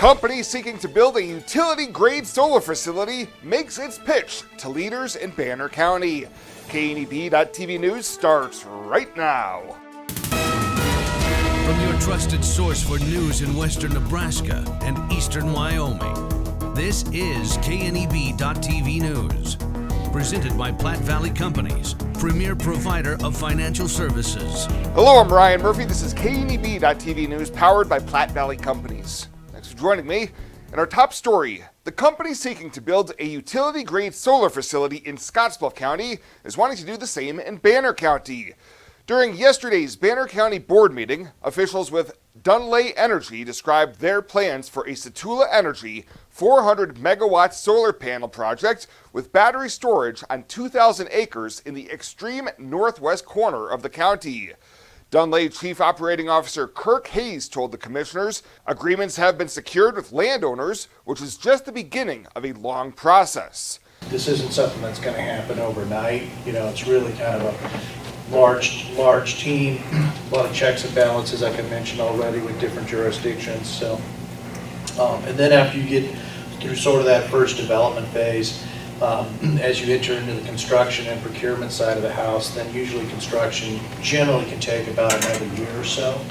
company seeking to build a utility-grade solar facility makes its pitch to leaders in Banner County. KNEB.TV News starts right now. From your trusted source for news in western Nebraska and eastern Wyoming, this is KNEB.TV News. Presented by Platte Valley Companies, premier provider of financial services. Hello, I'm Ryan Murphy. This is KNEB.TV News, powered by Platte Valley Companies. Thanks for joining me. In our top story, the company seeking to build a utility-grade solar facility in Scottsbluff County is wanting to do the same in Banner County. During yesterday's Banner County board meeting, officials with Dunlay Energy described their plans for a Satula Energy 400 megawatt solar panel project with battery storage on 2,000 acres in the extreme northwest corner of the county. Dunlay Chief Operating Officer Kirk Hayes told the commissioners agreements have been secured with landowners, which is just the beginning of a long process. This isn't something that's going to happen overnight. It's really kind of a large team, a lot of checks and balances, like I mentioned already, with different jurisdictions. So, and then after you get through sort of that first development phase, as you enter into the construction and procurement side of the house, then usually construction generally can take about another year or so.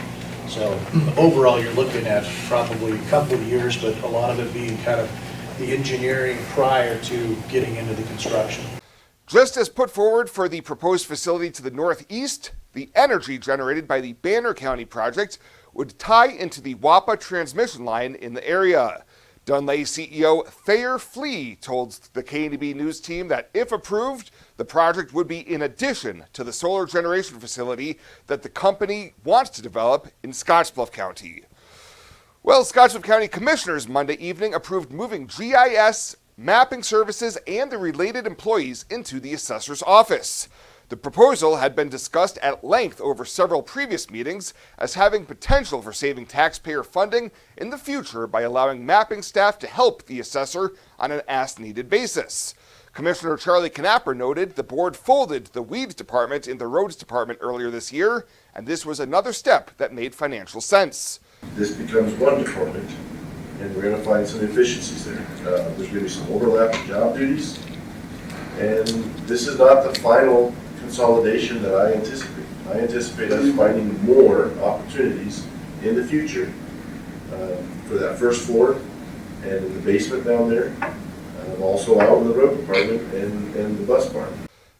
So overall, you're looking at probably a couple of years, but a lot of it being kind of the engineering prior to getting into the construction. Just as put forward for the proposed facility to the northeast, the energy generated by the Banner County project would tie into the WAPA transmission line in the area. Dunlay CEO Thayer Flea told the KNEB News team that if approved, the project would be in addition to the solar generation facility that the company wants to develop in Scottsbluff County. Well, Scottsbluff County Commissioners Monday evening approved moving GIS, mapping services, and the related employees into the assessor's office. The proposal had been discussed at length over several previous meetings as having potential for saving taxpayer funding in the future by allowing mapping staff to help the assessor on an as-needed basis. Commissioner Charlie Knapper noted the board folded the weeds department in the roads department earlier this year, and this was another step that made financial sense. This becomes one department, and we're going to find some efficiencies there. There's going to be some overlap in job duties, and this is not the final consolidation that I anticipate. I anticipate us finding more opportunities in the future for that first floor and in the basement down there, also out in the road department and the bus barn.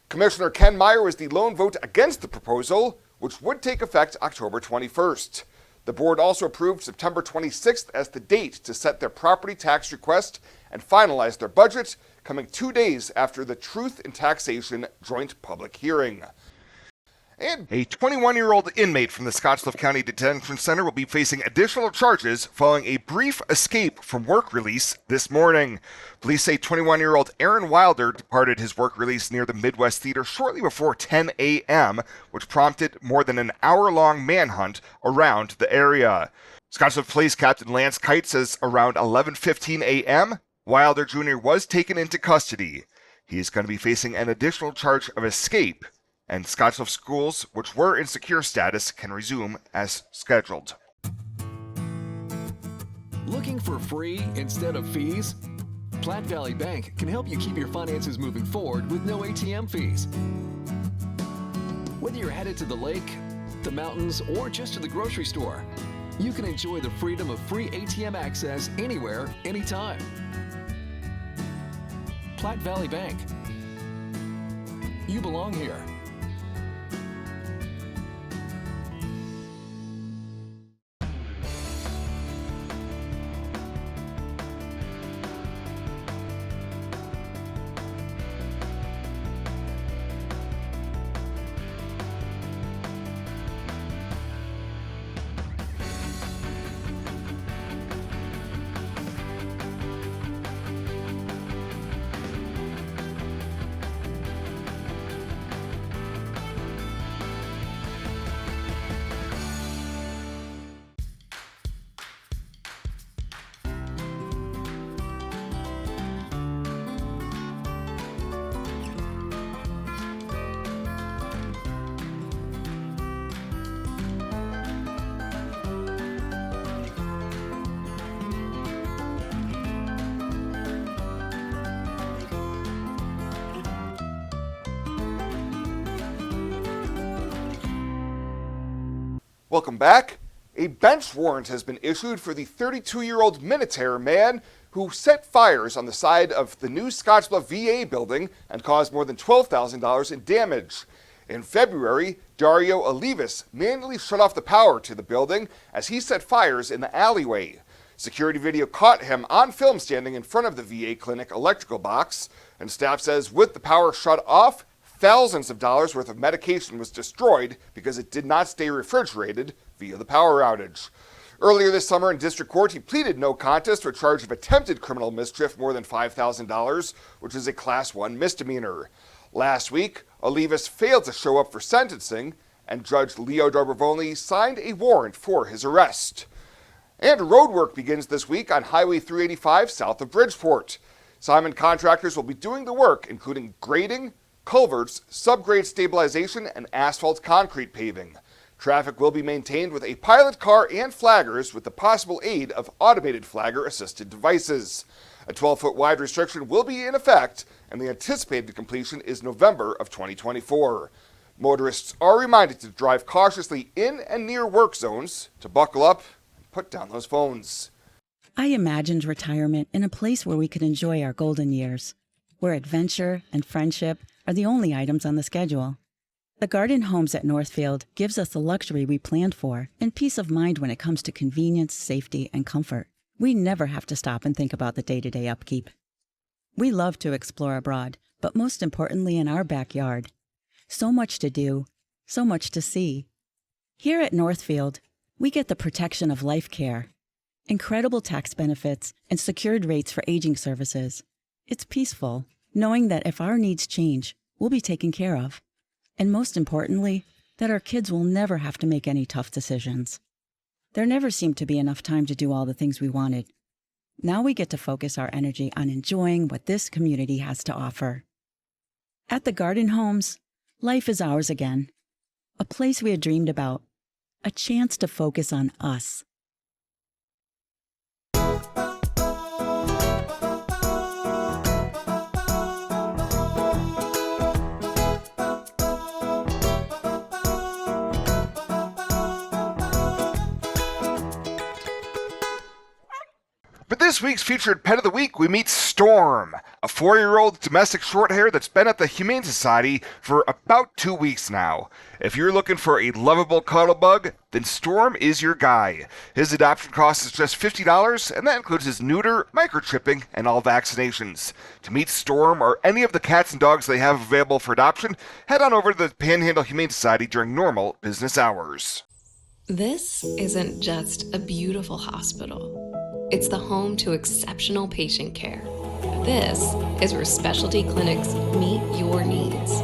Commissioner Ken Meyer was the lone vote against the proposal, which would take effect October 21st. The board also approved September 26th as the date to set their property tax request and finalize their budget, coming 2 days after the Truth in Taxation joint public hearing. And a 21-year-old inmate from the Scottsbluff County Detention Center will be facing additional charges following a brief escape from work release this morning. Police say 21-year-old Aaron Wilder departed his work release near the Midwest Theater shortly before 10 a.m., which prompted more than an hour-long manhunt around the area. Scottsbluff Police Captain Lance Kite says around 11:15 a.m., Wilder Jr. was taken into custody. He is going to be facing an additional charge of escape, and Scottsbluff schools, which were in secure status, can resume as scheduled. Looking for free instead of fees? Platte Valley Bank can help you keep your finances moving forward with no ATM fees. Whether you're headed to the lake, the mountains, or just to the grocery store, you can enjoy the freedom of free ATM access anywhere, anytime. Platte Valley Bank. You belong here. Welcome back. A bench warrant has been issued for the 32-year-old Minutair man who set fires on the side of the new Scottsbluff VA building and caused more than $12,000 in damage. In February, Dario Olivas manually shut off the power to the building as he set fires in the alleyway. Security video caught him on film standing in front of the VA clinic electrical box, and staff says with the power shut off, thousands of dollars worth of medication was destroyed because it did not stay refrigerated via the power outage. Earlier this summer in district court, he pleaded no contest to a charge of attempted criminal mischief more than $5,000, which is a Class 1 misdemeanor. Last week, Olivas failed to show up for sentencing, and Judge Leo Dobrovony signed a warrant for his arrest. And road work begins this week on Highway 385 south of Bridgeport. Simon contractors will be doing the work, including grading, culverts, subgrade stabilization, and asphalt concrete paving. Traffic will be maintained with a pilot car and flaggers with the possible aid of automated flagger-assisted devices. A 12-foot wide restriction will be in effect, and the anticipated completion is November of 2024. Motorists are reminded to drive cautiously in and near work zones, to buckle up and put down those phones. I imagined retirement in a place where we could enjoy our golden years, where adventure and friendship are the only items on the schedule. The Garden Homes at Northfield gives us the luxury we planned for and peace of mind when it comes to convenience, safety, and comfort. We never have to stop and think about the day-to-day upkeep. We love to explore abroad, but most importantly in our backyard. So much to do, so much to see. Here at Northfield, we get the protection of life care, incredible tax benefits, and secured rates for aging services. It's peaceful, knowing that if our needs change, we'll be taken care of. And most importantly, that our kids will never have to make any tough decisions. There never seemed to be enough time to do all the things we wanted. Now we get to focus our energy on enjoying what this community has to offer. At the Garden Homes, life is ours again. A place we had dreamed about. A chance to focus on us. For this week's featured pet of the week, we meet Storm, a 4-year-old domestic shorthair that's been at the Humane Society for about 2 weeks now. If you're looking for a lovable cuddle bug, then Storm is your guy. His adoption cost is just $50, and that includes his neuter, microchipping, and all vaccinations. To meet Storm or any of the cats and dogs they have available for adoption, head on over to the Panhandle Humane Society during normal business hours. This isn't just a beautiful hospital. It's the home to exceptional patient care. This is where specialty clinics meet your needs.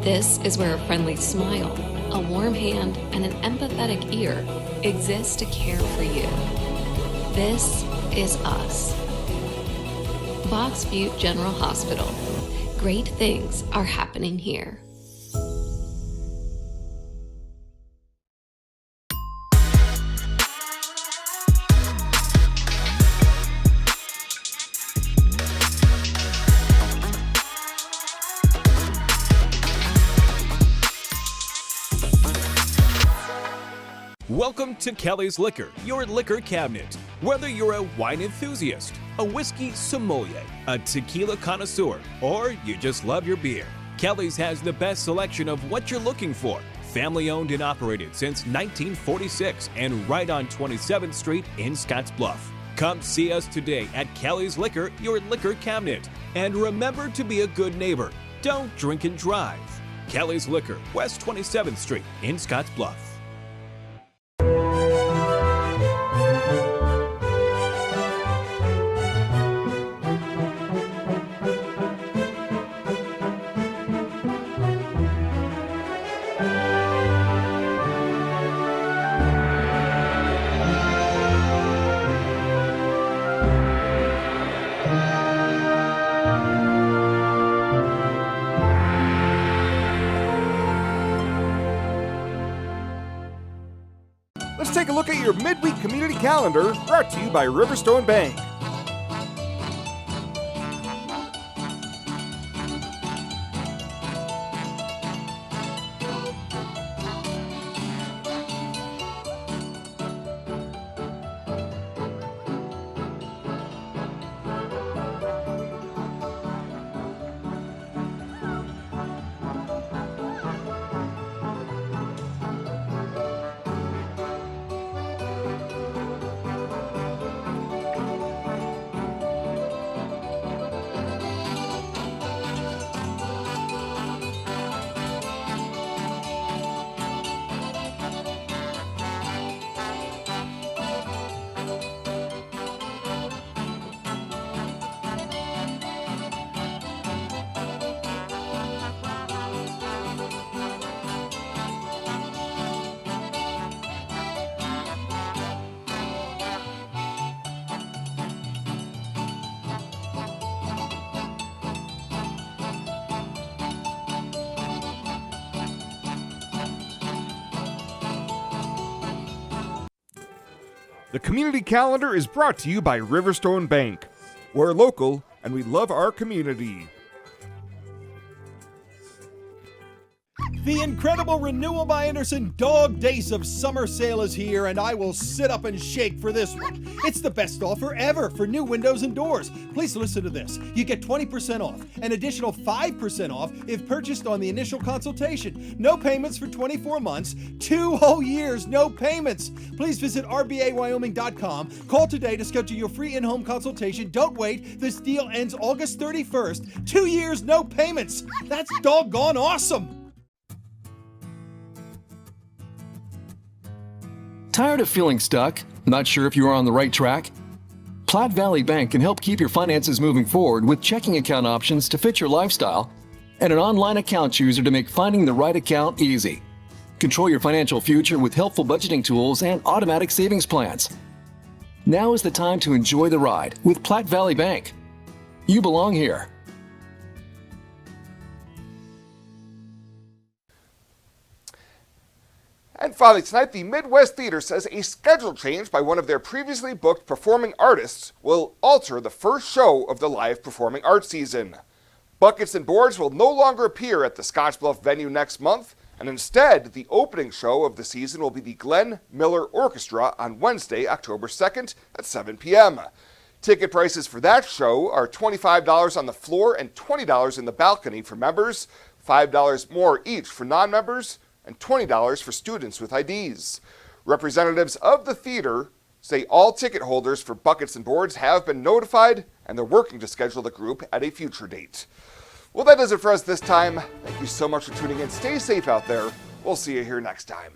This is where a friendly smile, a warm hand, and an empathetic ear exist to care for you. This is us. Box Butte General Hospital. Great things are happening here. Welcome to Kelly's Liquor, your liquor cabinet. Whether you're a wine enthusiast, a whiskey sommelier, a tequila connoisseur, or you just love your beer, Kelly's has the best selection of what you're looking for. Family owned and operated since 1946 and right on 27th Street in Scottsbluff. Come see us today at Kelly's Liquor, your liquor cabinet. And remember to be a good neighbor. Don't drink and drive. Kelly's Liquor, West 27th Street in Scottsbluff. Let's take a look at your midweek community calendar, brought to you by Riverstone Bank. The community calendar is brought to you by Riverstone Bank. We're local and we love our community. The incredible Renewal by Anderson Dog Days of Summer Sale is here, and I will sit up and shake for this one. It's the best offer ever for new windows and doors. Please listen to this. You get 20% off, an additional 5% off if purchased on the initial consultation. No payments for 24 months, 2 whole years, no payments. Please visit rbawyoming.com. Call today to schedule your free in-home consultation. Don't wait. This deal ends August 31st. 2 years, no payments. That's doggone awesome. Tired of feeling stuck? Not sure if you are on the right track? Platte Valley Bank can help keep your finances moving forward with checking account options to fit your lifestyle and an online account chooser to make finding the right account easy. Control your financial future with helpful budgeting tools and automatic savings plans. Now is the time to enjoy the ride with Platte Valley Bank. You belong here. And finally tonight, the Midwest Theater says a schedule change by one of their previously booked performing artists will alter the first show of the live performing arts season. Buckets and Boards will no longer appear at the Scottsbluff venue next month, and instead, the opening show of the season will be the Glenn Miller Orchestra on Wednesday, October 2nd at 7 p.m. Ticket prices for that show are $25 on the floor and $20 in the balcony for members, $5 more each for non-members, and $20 for students with IDs. Representatives of the theater say all ticket holders for Buckets and Boards have been notified, and they're working to schedule the group at a future date. Well, that does it for us this time. Thank you so much for tuning in. Stay safe out there. We'll see you here next time.